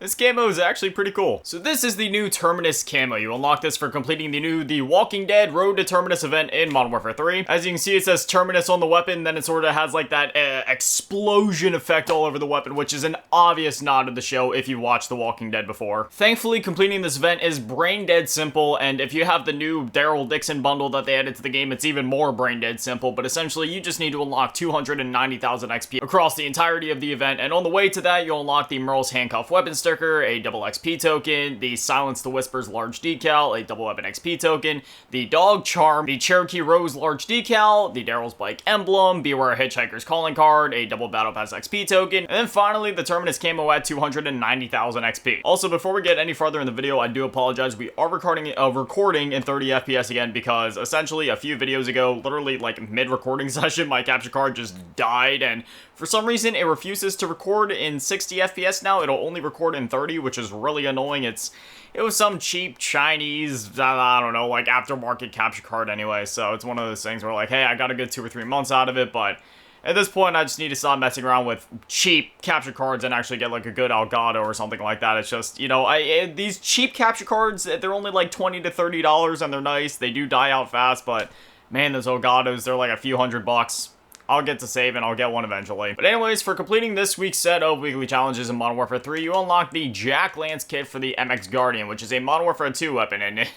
This camo is actually pretty cool. So this is the new Terminus camo. You unlock this for completing The Walking Dead Road to Terminus event in Modern Warfare 3. As you can see, it says Terminus on the weapon, then it sort of has like that explosion effect all over the weapon, which is an obvious nod to the show if you watched The Walking Dead before. Thankfully, completing this event is brain dead simple, and if you have the new Daryl Dixon bundle that they added to the game, it's even more brain dead simple, but essentially you just need to unlock 290,000 XP across the entirety of the event, and on the way to that, you'll unlock the Merle's Handcuff weapon sticker, a double XP token, the Silence the Whispers large decal, a double weapon XP token, the Dog Charm, the Cherokee Rose large decal, the Daryl's Bike emblem, Beware Hitchhiker's calling card, a double Battle Pass XP token, and then finally the Terminus camo at 290,000 XP. Also, before we get any further in the video, I do apologize. We are recording in 30 FPS again because essentially a few videos ago, literally like mid-recording session, my capture card just died, and for some reason it refuses to record in 60 FPS now. It'll only record in 30, which is really annoying. It was some cheap Chinese, I don't know, like aftermarket capture card anyway, so it's one of those things where like, hey, I got a good 2 or 3 months out of it, but at this point, I just need to stop messing around with cheap capture cards and actually get like a good Elgato or something like that. It's just, you know, these cheap capture cards, they're only like $20 to $30 and they're nice. They do die out fast, but man, those Elgatos, they're like a few $100. I'll get to save and I'll get one eventually. But anyways, for completing this week's set of weekly challenges in Modern Warfare 3, you unlock the Jack Lance kit for the MX Guardian, which is a Modern Warfare 2 weapon, and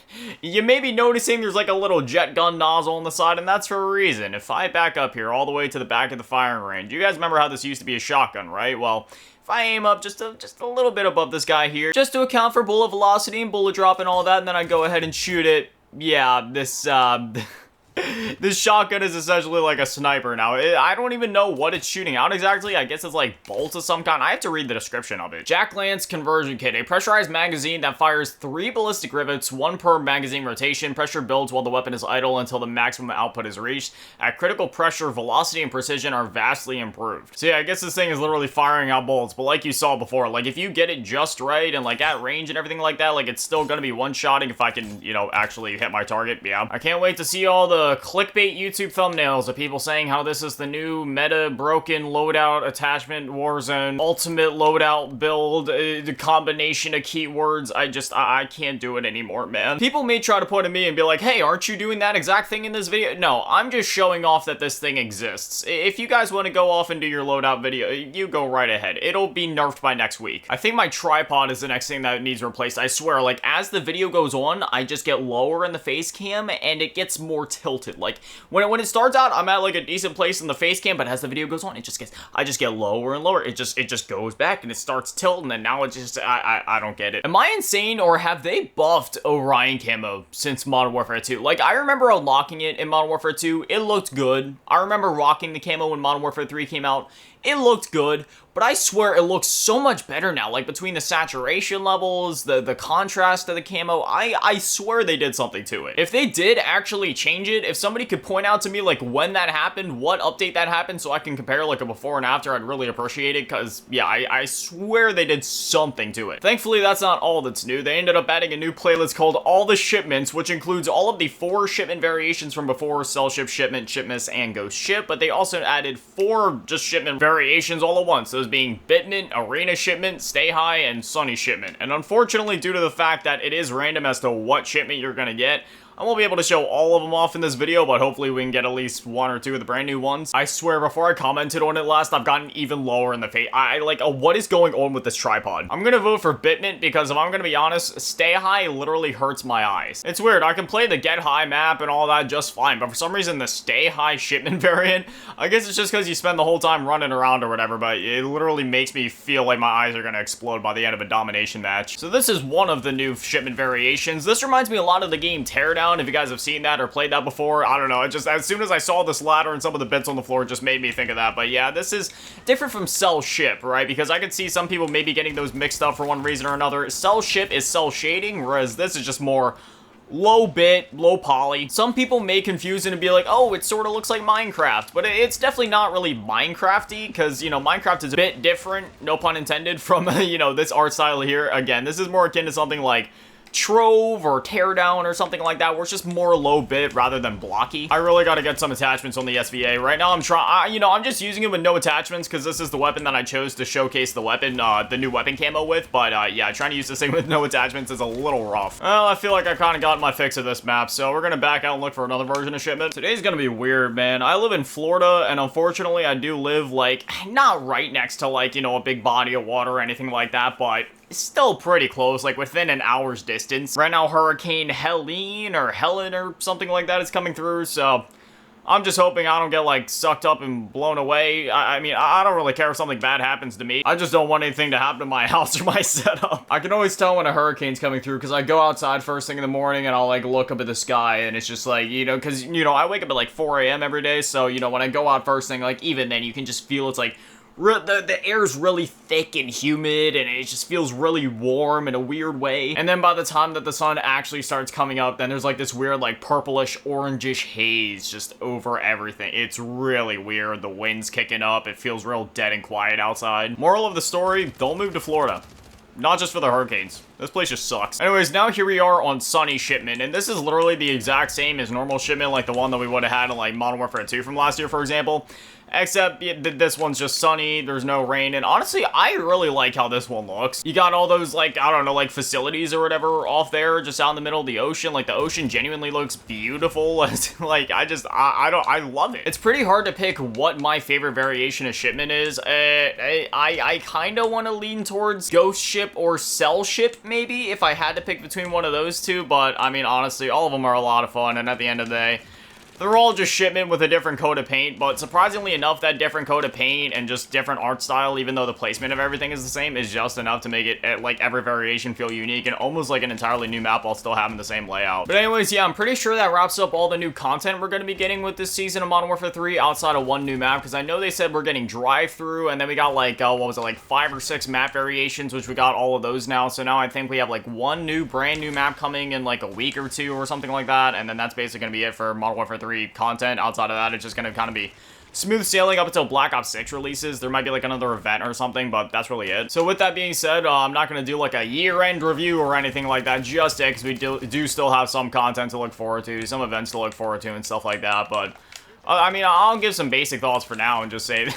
you may be noticing there's like a little jet gun nozzle on the side, and that's for a reason. If I back up here all the way to the back of the firing range, you guys remember how this used to be a shotgun, right? Well, if I aim up just a little bit above this guy here, just to account for bullet velocity and bullet drop and all that, and then I go ahead and shoot it, yeah, this shotgun is essentially like a sniper now. I don't even know what it's shooting out exactly. I guess it's like bolts of some kind. I have to read the description of it. Jack Lance Conversion Kit. A pressurized magazine that fires 3 ballistic rivets, 1 per magazine rotation. Pressure builds while the weapon is idle until the maximum output is reached. At critical pressure, velocity and precision are vastly improved. So yeah, I guess this thing is literally firing out bolts, but like you saw before, like if you get it just right and like at range and everything like that, like it's still gonna be one-shotting if I can, you know, actually hit my target. Yeah. I can't wait to see all the clickbait YouTube thumbnails of people saying how this is the new meta broken loadout attachment Warzone ultimate loadout build, the combination of keywords. I can't do it anymore, man. People may try to point at me and be like, hey, aren't you doing that exact thing in this video? No, I'm just showing off that this thing exists. If you guys want to go off and do your loadout video, you go right ahead. It'll be nerfed by next week. I think my tripod is the next thing that needs replaced. I swear, like as the video goes on, I just get lower in the face cam and it gets more tilted. Like when it starts out, I'm at like a decent place in the face cam, but as the video goes on, I just get lower and lower. It just goes back and it starts tilting, and now it's just, I don't get it. Am I insane, or have they buffed Orion camo since Modern Warfare 2? Like, I remember unlocking it in Modern Warfare 2. It looked good. I remember rocking the camo when Modern Warfare 3 came out. It looked good, but I swear it looks so much better now. Like between the saturation levels, the contrast to the camo, I swear they did something to it. If they did actually change it, if somebody could point out to me like when that happened, what update that happened, so I can compare like a before and after, I'd really appreciate it, because yeah, I swear they did something to it. Thankfully, that's not all that's new. They ended up adding a new playlist called All the Shipments, which includes all of the 4 shipment variations from before: Cell Ship, Shipment, Shipments, and Ghost Ship, but they also added 4 just shipment variations all at once, those being Bitment, Arena Shipment, Stay High, and Sunny Shipment. And unfortunately, due to the fact that it is random as to what shipment you're gonna get, I won't be able to show all of them off in this video, but hopefully we can get at least 1 or 2 of the brand new ones. I swear, before I commented on it last, I've gotten even lower in the face. What is going on with this tripod? I'm gonna vote for Bitment because if I'm gonna be honest, Stay High literally hurts my eyes. It's weird, I can play the Get High map and all that just fine, but for some reason the Stay High shipment variant, I guess it's just because you spend the whole time running around or whatever, but it literally makes me feel like my eyes are gonna explode by the end of a domination match. So this is one of the new shipment variations. This reminds me a lot of the game Teardown. If you guys have seen that or played that before, I don't know. It just, as soon as I saw this ladder and some of the bits on the floor, it just made me think of that. But yeah, this is different from Cell Ship, right? Because I could see some people maybe getting those mixed up for one reason or another. Cell Ship is cell shading, whereas this is just more low bit, low poly. Some people may confuse it and be like, oh, it sort of looks like Minecraft, but it's definitely not really Minecrafty, because, you know, Minecraft is a bit different, no pun intended, from, you know, this art style here. Again, this is more akin to something like Trove or Teardown or something like that, where it's just more low bit rather than blocky. I really got to get some attachments on the SVA. Right now, I'm trying, you know, I'm just using it with no attachments because this is the weapon that I chose to showcase the weapon, the new weapon camo with. But yeah, trying to use this thing with no attachments is a little rough. Well, I feel like I kind of got my fix of this map, so we're gonna back out and look for another version of shipment. Today's gonna be weird, man. I live in Florida, and unfortunately, I do live, like, not right next to, like, you know, a big body of water or anything like that, but it's still pretty close, like within an hour's distance. Right now, Hurricane Helene or Helen or something like that is coming through, so I'm just hoping I don't get, like, sucked up and blown away. I mean, I don't really care if something bad happens to me. I just don't want anything to happen to my house or my setup. I can always tell when a hurricane's coming through because I go outside first thing in the morning and I'll, like, look up at the sky and it's just, like, you know, because, you know, I wake up at, like, 4 a.m. every day, so, you know, when I go out first thing, like, even then, you can just feel it's, like, the air's really thick and humid, and it just feels really warm in a weird way. And then by the time that the sun actually starts coming up, then there's like this weird, like, purplish, orangish haze just over everything. It's really weird. The wind's kicking up. It feels real dead and quiet outside. Moral of the story, don't move to Florida. Not just for the hurricanes. This place just sucks. Anyways, now here we are on sunny shipment, and this is literally the exact same as normal shipment, like the one that we would have had in, like, Modern Warfare 2 from last year, for example. Except this one's just sunny, there's no rain, and honestly, I really like how this one looks. You got all those, like, I don't know, like, facilities or whatever off there, just out in the middle of the ocean. Like, the ocean genuinely looks beautiful. Like, I love it. It's pretty hard to pick what my favorite variation of shipment is. I kind of want to lean towards Ghost Ship or Cell Ship, maybe, if I had to pick between one of those two, but, I mean, honestly, all of them are a lot of fun, and at the end of the day, they're all just shipment with a different coat of paint, but surprisingly enough, that different coat of paint and just different art style, even though the placement of everything is the same, is just enough to make it, like, every variation feel unique and almost like an entirely new map while still having the same layout. But anyways, yeah, I'm pretty sure that wraps up all the new content we're going to be getting with this season of Modern Warfare 3 outside of one new map, because I know they said we're getting drive-through, and then we got, like, what was it, like 5 or 6 map variations, which we got all of those now, so now I think we have, like, one new, brand new map coming in, like, a week or two or something like that, and then that's basically going to be it for Modern Warfare 3 content. Outside of that, it's just going to kind of be smooth sailing up until Black Ops 6 releases. There might be like another event or something, but that's really it. So with that being said, I'm not going to do like a year-end review or anything like that just yet, because we do still have some content to look forward to, some events to look forward to and stuff like that. But I mean, I'll give some basic thoughts for now and just say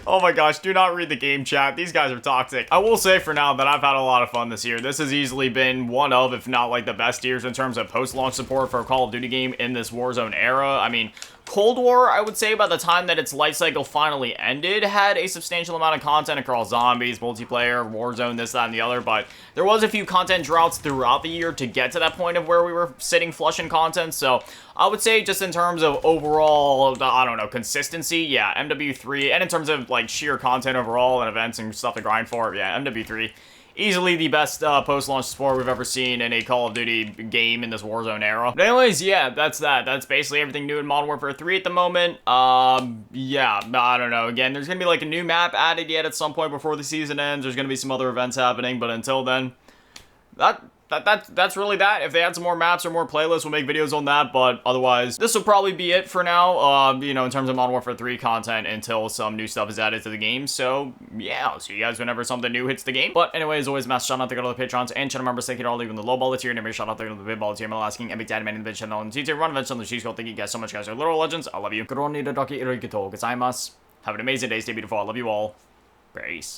oh my gosh, do not read the game chat. These guys are toxic. I will say for now that I've had a lot of fun this year. This has easily been one of, if not like the best years in terms of post-launch support for a Call of Duty game in this Warzone era. I mean, Cold War, I would say by the time that its life cycle finally ended, had a substantial amount of content across zombies, multiplayer, Warzone, this, that, and the other, but there was a few content droughts throughout the year to get to that point of where we were sitting flush in content, so I would say just in terms of overall, I don't know, consistency, yeah, MW3, and in terms of, like, sheer content overall and events and stuff to grind for, yeah, MW3. Easily the best post-launch support we've ever seen in a Call of Duty game in this Warzone era. But anyways, yeah, that's that. That's basically everything new in Modern Warfare 3 at the moment. Yeah, I don't know. Again, there's gonna be like a new map added yet at some point before the season ends. There's gonna be some other events happening, but until then, that's really that. If they add some more maps or more playlists, we'll make videos on that, but otherwise, this will probably be it for now, you know, in terms of Modern Warfare 3 content until some new stuff is added to the game, so yeah, I'll see you guys whenever something new hits the game. But anyway, as always, massive shout out to all the Patrons and channel members. Thank you to all leaving the low ball tier, and every shout out to the big ball tier, asking Epic Dad Man in the channel, and TJ Run Events on the Cheese Code. Thank you guys so much, guys. Are literal legends. I love you. Have an amazing day. Stay beautiful. I love you all. Peace.